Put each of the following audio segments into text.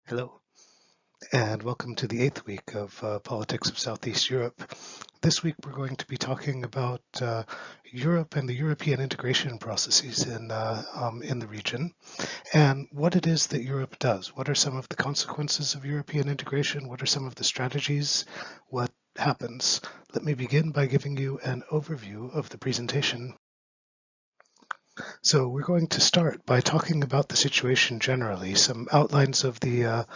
Hello, and welcome to the eighth week of Politics of Southeast Europe. This week we're going to be talking about Europe and the European integration processes in the region, and what it is that Europe does. What are some of the consequences of European integration? What are some of the strategies? What happens? Let me begin by giving you an overview of the presentation. So we're going to start by talking about the situation generally, some outlines of the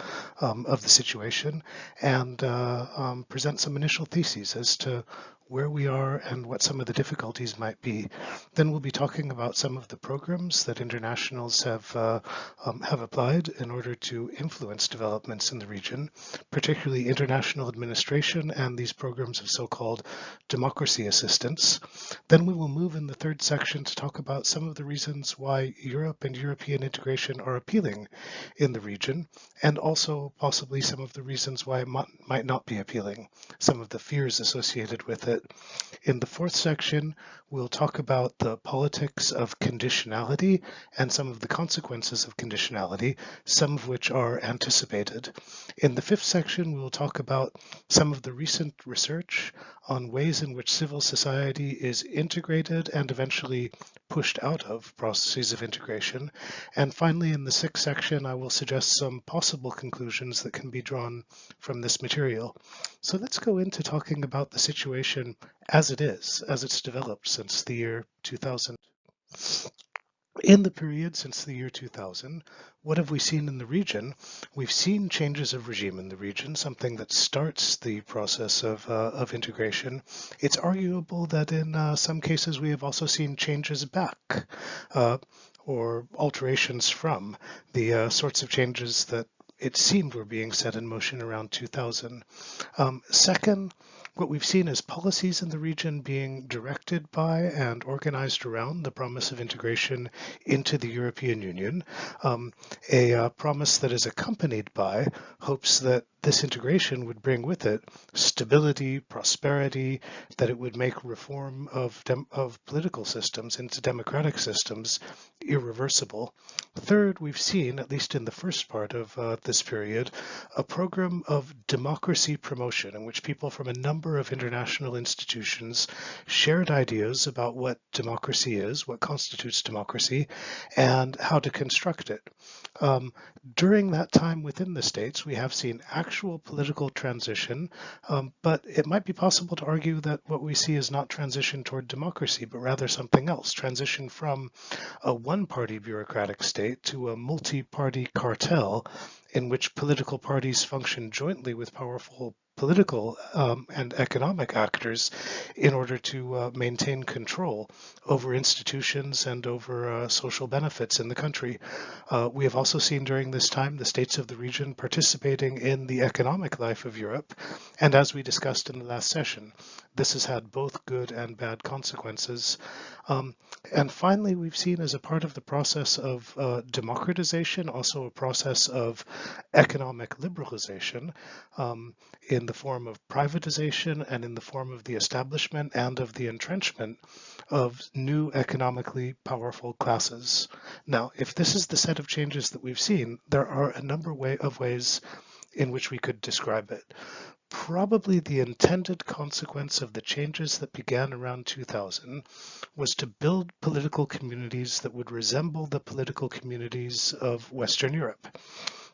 situation, and present some initial theses as to where we are and what some of the difficulties might be. Then we'll be talking about some of the programs that internationals have applied in order to influence developments in the region, particularly international administration and these programs of so-called democracy assistance. Then we will move in the third section to talk about some of the reasons why Europe and European integration are appealing in the region, and also possibly some of the reasons why it might not be appealing, some of the fears associated with it. In the fourth section, we'll talk about the politics of conditionality and some of the consequences of conditionality, some of which are anticipated. In the fifth section, we'll talk about some of the recent research on ways in which civil society is integrated and eventually pushed out of processes of integration. And finally, in the sixth section, I will suggest some possible conclusions that can be drawn from this material. So let's go into talking about the situation as it is, as it's developed since the year 2000. In the period since the year 2000, what have we seen in the region? We've seen changes of regime in the region, something that starts the process of integration. It's arguable that in some cases we have also seen changes back, or alterations from the sorts of changes that it seemed were being set in motion around 2000. Second, what we've seen is policies in the region being directed by and organized around the promise of integration into the European Union, a promise that is accompanied by hopes that this integration would bring with it stability, prosperity, that it would make reform of political systems into democratic systems irreversible. Third, we've seen, at least in the first part of this period, a program of democracy promotion in which people from a number of international institutions shared ideas about what democracy is, what constitutes democracy, and how to construct it. During that time within the states, we have seen actual political transition, but it might be possible to argue that what we see is not transition toward democracy, but rather something else, transition from a one-party bureaucratic state to a multi-party cartel in which political parties function jointly with powerful political and economic actors in order to maintain control over institutions and over social benefits in the country. We have also seen during this time the states of the region participating in the economic life of Europe, and as we discussed in the last session, this has had both good and bad consequences. And finally, we've seen as a part of the process of democratization, also a process of economic liberalization in the form of privatization and in the form of the establishment and of the entrenchment of new economically powerful classes. Now, if this is the set of changes that we've seen, there are a number of ways in which we could describe it. Probably the intended consequence of the changes that began around 2000 was to build political communities that would resemble the political communities of Western Europe.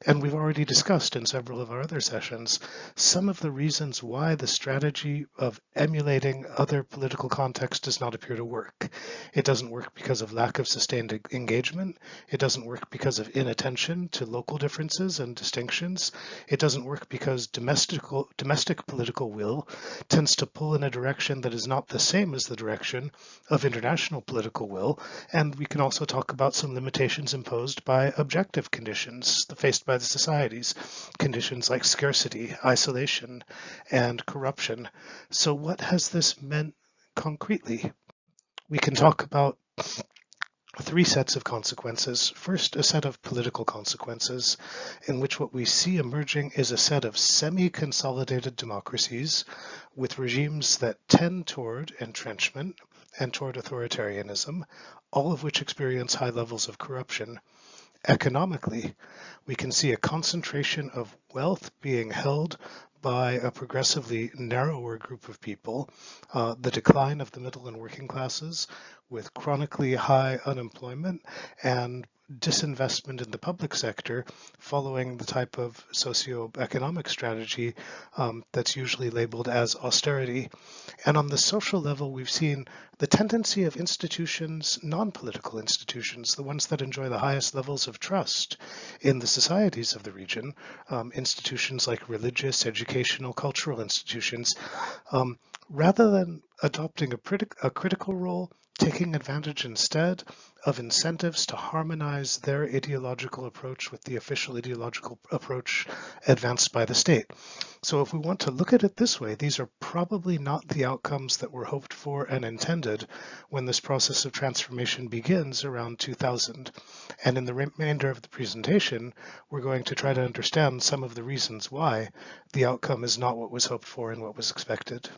And we've already discussed in several of our other sessions some of the reasons why the strategy of emulating other political contexts does not appear to work. It doesn't work because of lack of sustained engagement. It doesn't work because of inattention to local differences and distinctions. It doesn't work because domestic political will tends to pull in a direction that is not the same as the direction of international political will. And we can also talk about some limitations imposed by objective conditions faced by the societies, conditions like scarcity, isolation, and corruption. So what has this meant concretely? We can talk about three sets of consequences. First, a set of political consequences, in which what we see emerging is a set of semi-consolidated democracies with regimes that tend toward entrenchment and toward authoritarianism, all of which experience high levels of corruption. Economically, we can see a concentration of wealth being held by a progressively narrower group of people, the decline of the middle and working classes with chronically high unemployment and disinvestment in the public sector following the type of socioeconomic strategy that's usually labeled as austerity. And on the social level, we've seen the tendency of institutions, non-political institutions, the ones that enjoy the highest levels of trust in the societies of the region, institutions like religious, educational, cultural institutions, rather than adopting a critical role, taking advantage instead of incentives to harmonize their ideological approach with the official ideological approach advanced by the state. So if we want to look at it this way, these are probably not the outcomes that were hoped for and intended when this process of transformation begins around 2000. And in the remainder of the presentation, we're going to try to understand some of the reasons why the outcome is not what was hoped for and what was expected.